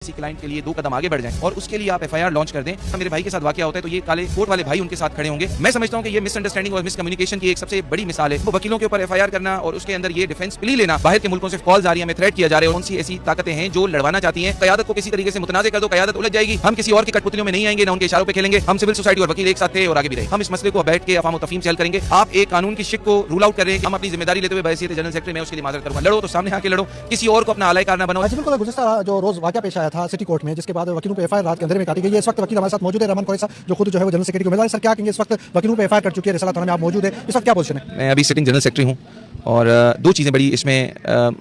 किसी क्लाइंट के लिए 2 कदम आगे बढ़ जाएं और उसके लिए आप एफआईआर लॉन्च कर दें। मेरे भाई के साथ वाकया होता है तो ये काले कोट वाले भाई उनके साथ खड़े होंगे। मैं समझता हूं कि ये मिसअंडरस्टैंडिंग और मिसकम्युनिकेशन की एक सबसे बड़ी मिसाल है। वो वकीलों के ऊपर एफआईआर करना और उसके अंदर ये डिफेंस प्ली लेना, बाहर के मुल्कों से कॉल्स आ रही है, हमें थ्रेट किया जा रहा है, कौन सी ऐसी ताकतें हैं जो लड़वाना चाहती हैं। क़यादत को किसी तरीके से मुतनाज़ कर दो, क़यादत उलझ जाएगी। हम किसी और की कठपुतलियों में नहीं आएंगे, ना उनके इशारों पे खेलेंगे। हम सिविल सोसाइटी और वकील एक साथ थे और आगे भी रहे। हम इस मसले को बैठ के अफाम तफहीम से हल करेंगे। आप एक कानून की शिक को रूल आउट कर रहे हैं। हम अपनी जिम्मेदारी लेते हुए बहसीयत जनरल सेक्रेटरी मैं उसके लिए माजरत करूंगा। लड़ो तो सामने आके लड़ो, किसी और को अपना आलायकार ना बनाओ। बिल्कुल गुज़श्ता जो रोज वाकया पेश आया था सिटी कोर्ट में, जिसके बाद वकीलों पे एफआईआर रात के अंधेरे में काटी गई है। इस वक्त वकील हमारे साथ मौजूद है, रहमान कुरैशी साहब, जो खुद जो है वो जनरल सेक्रेटरी को उम्मीदवार है। सर क्या कहेंगे, इस वक्त वकीलों पे एफआईआर कर चुकी है, रिसाला थाना में आप मौजूद है, इस वक्त क्या पोजीशन है? मैं अभी सिटिंग जनरल सेक्रेटरी हूँ और 2 चीज़ें बड़ी इसमें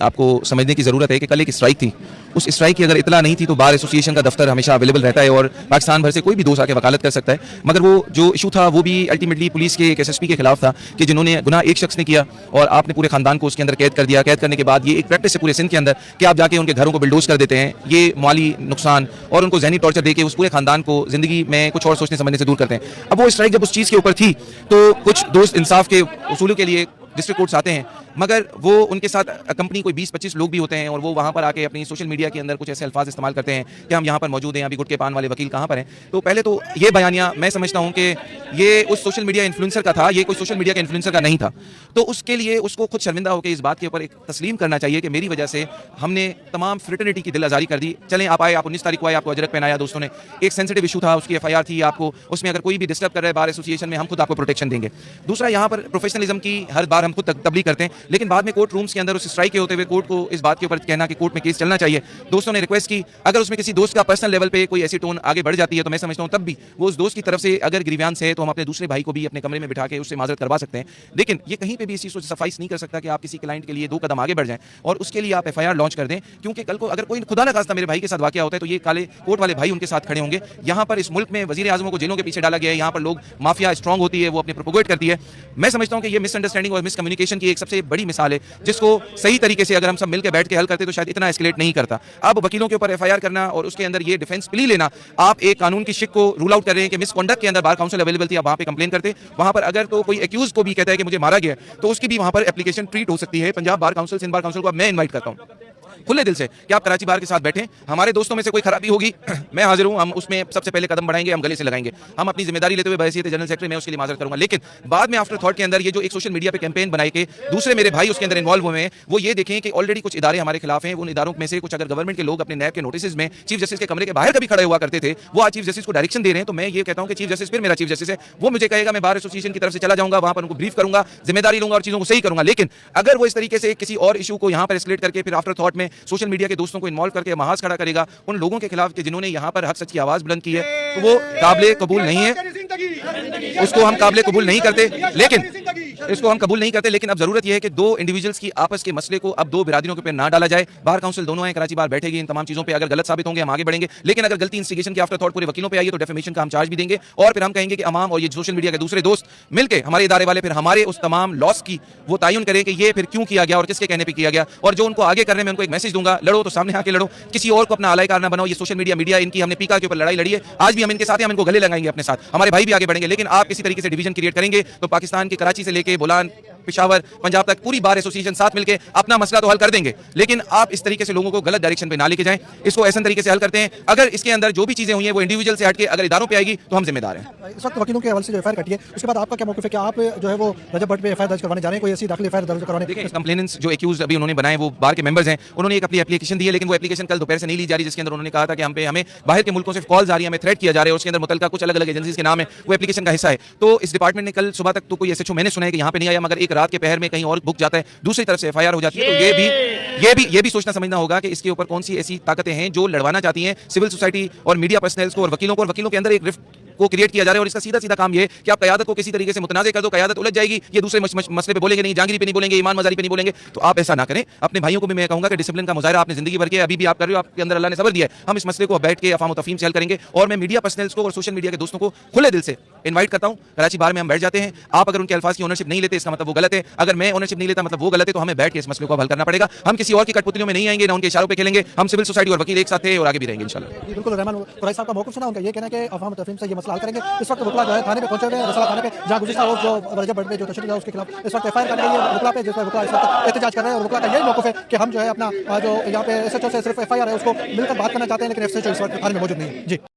आपको समझने की ज़रूरत है कि कल एक स्ट्राइक थी। उस स्ट्राइक की अगर इतला नहीं थी तो बार एसोसिएशन का दफ्तर हमेशा अवेलेबल रहता है और पाकिस्तान भर से कोई भी दोस्त आके वकालत कर सकता है। मगर वो जो इशू था वो भी अल्टीमेटली पुलिस के एक एसएसपी के खिलाफ था कि जिन्होंने गुनाह एक शख्स ने किया और आपने पूरे खानदान को उसके अंदर कैद कर दिया। कैद करने के बाद ये एक प्रैक्टिस है पूरे सिंध के अंदर कि आप जाके उनके घरों को बिल्डोज कर देते हैं। ये माली नुकसान और उनको जहनी टॉर्चर देके उस पूरे खानदान को जिंदगी में कुछ और सोचने समझने से दूर करते हैं। अब वो स्ट्राइक जब उस चीज़ के ऊपर थी तो कुछ दोस्त इंसाफ के उसूलों के लिए डिस्ट्रिक्ट कोर्ट्स आते हैं, मगर वो उनके साथ कंपनी कोई 20-25 लोग भी होते हैं और वो वहाँ पर आके अपनी सोशल मीडिया के अंदर कुछ ऐसे अल्फाज इस्तेमाल करते हैं कि हम यहाँ पर मौजूद हैं, अभी गुटके पान वाले वकील कहाँ पर हैं। तो पहले तो ये बयानिया मैं समझता हूँ कि ये उस सोशल मीडिया इन्फ्लुएंसर का था, ये कोई सोशल मीडिया के इन्फ्लुएंसर का नहीं था। तो उसके लिए उसको खुद शर्मिंदा होकर इस बात के ऊपर एक तस्लीम करना चाहिए कि मेरी वजह से हमने तमाम फ्रेटर्निटी की दिल आज़ारी कर दी। चलें आप आए, आप 19 तारीख को आए, आपको अजरक पहनाया दोस्तों ने, एक सेंसिटिव इशू था, उसकी एफआईआर थी, आपको उसमें अगर कोई भी डिस्टर्ब कर रहा है बार एसोसिएशन में, हम खुद आपको प्रोटेक्शन देंगे। दूसरा, यहाँ पर प्रोफेशनलिज्म की हर बार हम खुद तब्लीग करते हैं, लेकिन बाद में कोर्ट रूम्स के अंदर उस स्ट्राइक के होते हुए कोर्ट को इस बात के ऊपर कहना कि कोर्ट में केस चलना चाहिए। दोस्तों ने रिक्वेस्ट की, अगर उसमें किसी दोस्त का पर्सनल लेवल पे कोई ऐसी टोन आगे बढ़ जाती है तो मैं समझता हूं तब भी वो उस दोस्त की तरफ से अगर ग्रीवांस है तो हम अपने दूसरे भाई को भी अपने कमरे में बिठा के उससे माजरत करवा सकते हैं। लेकिन ये कहीं पे भी इस चीज़ को सफाइस नहीं कर सकता कि आप किसी क्लाइंट के लिए 2 कदम आगे बढ़ जाएं और उसके लिए आप एफआईआर लॉन्च कर दें, क्योंकि कल को अगर कोई खुदा न खास्ता मेरे भाई के साथ वाकया होता है तो ये काले कोट वाले भाई उनके साथ खड़े होंगे। यहाँ पर इस मुल्क में वजीर आज़मों को जेलों के पीछे डाला गया है, यहाँ पर लोग माफिया स्ट्रॉन्ग होती है, वो अपने प्रोपोगेट करती है। मैं समझता हूँ कि ये मिसअंडरस्टैंडिंग और मिसकम्युनिकेशन की एक सबसे बड़ी मिसाल है, जिसको सही तरीके से अगर हम सब मिलकर बैठ के हल करते तो शायद इतना एस्केलेट नहीं करता। अब वकीलों के ऊपर एफआईआर करना और उसके अंदर ये डिफेंस प्ली लेना, आप एक कानून की शिक को रूल आउट कर रहे हैं कि मिसकंडक्ट के अंदर बार काउंसिल अवेलेबल थी, आप वहां पे कंप्लेन करते, वहां पर अगर तो कोई एक्यूज को भी कहता है कि मुझे मारा गया तो उसकी भी वहां पर एप्लीकेशन ट्रीट हो सकती है। Punjab bar council, Sindh bar council को अब मैं इन्वाइट करता हूं खुले दिल से कि आप कराची बार के साथ बैठें। हमारे दोस्तों में से कोई खराबी होगी मैं हाजिर हूं, हम उसमें सबसे पहले कदम बढ़ाएंगे, हम गले से लगाएंगे। हम अपनी जिम्मेदारी लेते हुए बहसीयत जनरल सेक्रेटरी मैं उसके लिए माजरत करूंगा। लेकिन बाद में आफ्टर थॉट के अंदर ये जो एक सोशल मीडिया पे कैंपेन बनाई के दूसरे मेरे भाई उसके अंदर इन्वॉल्व हुए हैं, वो ये देखें कि ऑलरेडी कुछ इदारे हमारे खिलाफ हैं। उन इदारों में से कुछ अगर गवर्नमेंट के लोग अपने नैब के नोटिस में चीफ जस्टिस के कमरे के बाहर कभी खड़े हुआ करते थे, वो आज चीफ जस्टिस को डायरेक्शन दे रहे हैं। तो मैं ये कहता हूं कि चीफ जस्टिस फिर मेरा चीफ जस्टिस है, वो मुझे कहेगा, मैं बार एसोसिएशन की तरफ से चला जाऊंगा, वहां पर उनको ब्रीफ करूंगा, जिम्मेदारी लूंगा और चीजों को सही करूंगा। लेकिन अगर वो इस तरीके से किसी और इशू को यहाँ पर एस्केलेट करके फिर आफ्टर थॉट में सोशल मीडिया के दोस्तों को इन्वॉल्व करके महाज खड़ा करेगा उन लोगों के खिलाफ कि जिन्होंने यहाँ पर हक सच की आवाज बुलंद की है, तो वो काबिल कबूल नहीं है, उसको हम काबिल कबूल नहीं करते। लेकिन अब जरूरत यह है कि 2 इंडिविजुअल्स की आपस के मसले को अब 2 बिरादरियों के ऊपर ना डाला जाए। बार काउंसिल दोनों है, कराची बार बैठेगी, इन तमाम चीजों पे अगर गलत साबित होंगे हम आगे बढ़ेंगे। लेकिन अगर गलती इंस्टिगेशन की आफ्टर थॉट पूरे वकीलों पे आई है तो डेफेमेशन का हम चार्ज भी देंगे और फिर हम कहेंगे कि अवाम और ये सोशल मीडिया के दूसरे दोस्त मिलकर हमारे इदारे वाले फिर हमारे उस तमाम लॉस की वो तयन करें कि ये फिर क्यों किया गया और किसके कहने पर किया गया। और जो उनको आगे करने में उनको एक मैसेज दूंगा, लड़ो तो सामने आके लड़ो, किसी और को अपना आलायकार ना बनाओ। ये सोशल मीडिया इनकी हमने पीका के ऊपर लड़ाई लड़ी है, आज भी हम इनके साथ हैं, हम इनको गले लगाएंगे अपने साथ, हमारे भाई भी आगे बढ़ेंगे। लेकिन आप किसी तरीके से डिवीजन क्रिएट करेंगे तो पाकिस्तान के कराची से लेके बोलान, पेशावर, पंजाब तक पूरी बार एसोसिएशन साथ मिलकर अपना मसला तो हल कर देंगे। लेकिन आप इस तरीके से लोगों को गलत डायरेक्शन पे ना लेके जाएं, इसको ऐसे तरीके से हल करते हैं। अगर इसके अंदर जो भी चीजें हुई हैं वो इंडिविजुअल से हटके अगर इदारों पे आएगी तो हम जिम्मेदार हैं। इस वक्त वकीलों के हवाले से जो एफआईआर कटी है उसके बाद आपका क्या मौक़िफ़ है? क्या आप जो है वो रजब भट्ट पे एफआईआर दर्ज करवाने जा रहे हैं, कोई ऐसी दाखिल एफआईआर दर्ज करवाने? देखिए, कंप्लेनेंट्स जो एक्यूज अभी उन्होंने बनाए वो बार के मेंबर्स हैं, उन्होंने एक अपनी एप्लीकेशन दी है, लेकिन वो एप्लीकेशन कल दोपहर से नहीं ली जा रही, जिसके अंदर उन्होंने कहा था कि हमें बाहर के मुल्कों से कॉल्स आ रही है, हमें थ्रेट किया जा रहा है, उसके अंदर मुतल्लिका कुछ अलग अलग एजेंसीज के नाम है, वो एप्लीकेशन का हिस्सा है। तो इस डिपार्टमेंट ने कल सुबह तक तो कोई एसएचओ मैंने सुना है कि यहाँ पे नहीं आया, मगर एक रात के पहर में कहीं और बुक जाता है, दूसरी तरफ से एफआईआर हो जाती है। तो ये भी सोचना समझना होगा कि इसके ऊपर कौन सी ऐसी ताकतें हैं जो लड़वाना चाहती हैं सिविल सोसाइटी और मीडिया पर्सनल्स को और वकीलों के अंदर एक रिफ्ट को क्रिएट किया जा रहा है। और इसका सीधा काम ये है कि आप क़यादत को किसी तरीके से मुतनाज़ कर दो, क़यादत उलझ जाएगी, ये दूसरे मसले पे बोलेंगे नहीं, जहांगीरी पे नहीं बोलेंगे, ईमान मजारी पे नहीं बोलेंगे। तो आप ऐसा ना करें। अपने भाइयों को भी मैं कहूंगा कि डिसिप्लिन का मुजाहरा आपने जिंदगी भर किया, अभी भी आप कर रहे हो, आपके अंदर अल्लाह ने सब्र दिया है। हम इस मसले को बैठ के अफाम तफहीम से हल करेंगे और मैं मीडिया पर्सनल्स को और सोशल मीडिया के दोस्तों को खुले दिल से इन्वाइट करता हूं। कराची बार में हम बैठ जाते हैं, आप अगर उनके अल्फाज की ओनरशिप नहीं लेते इसका मतलब वो गलत है, अगर मैं ओनरशिप नहीं लेता मतलब वो गलत है, तो हमें बैठ के इस मसले को हल करना पड़ेगा। हम किसी और की कठपुतलियों में नहीं आएंगे, ना उनके इशारों पे खेलेंगे। हम सिविल सोसाइटी और वकील एक साथ थे और आगे भी रहेंगे इंशाल्लाह। बिल्कुल, रहमान कुरैशी साहब का मौक़िफ़ सुना, उनका ये कहना है कि अफाम तफहीम से ये मसला मसला हल करेंगे। इस वक्त वकला जो है थाने पे पहुंचे हुए हैं, रसाला थाने पे, जहां गुज़िश्ता रोज़ जो रजब बट में जो तशद्दुद है उसके खिलाफ इस वक्त एफआईआर काटी गई है वकला पे, जिस पर वकला इस वक्त एहतजाज कर रहे हैं। और वकला का यही मौक़िफ़ है कि हम जो है अपना जो यहाँ पे एसएचओ से सिर्फ एफआईआर है उसको मिलकर बात करना चाहते हैं, लेकिन एसएचओ इस वक्त थाने में मौजूद नहीं है। जी।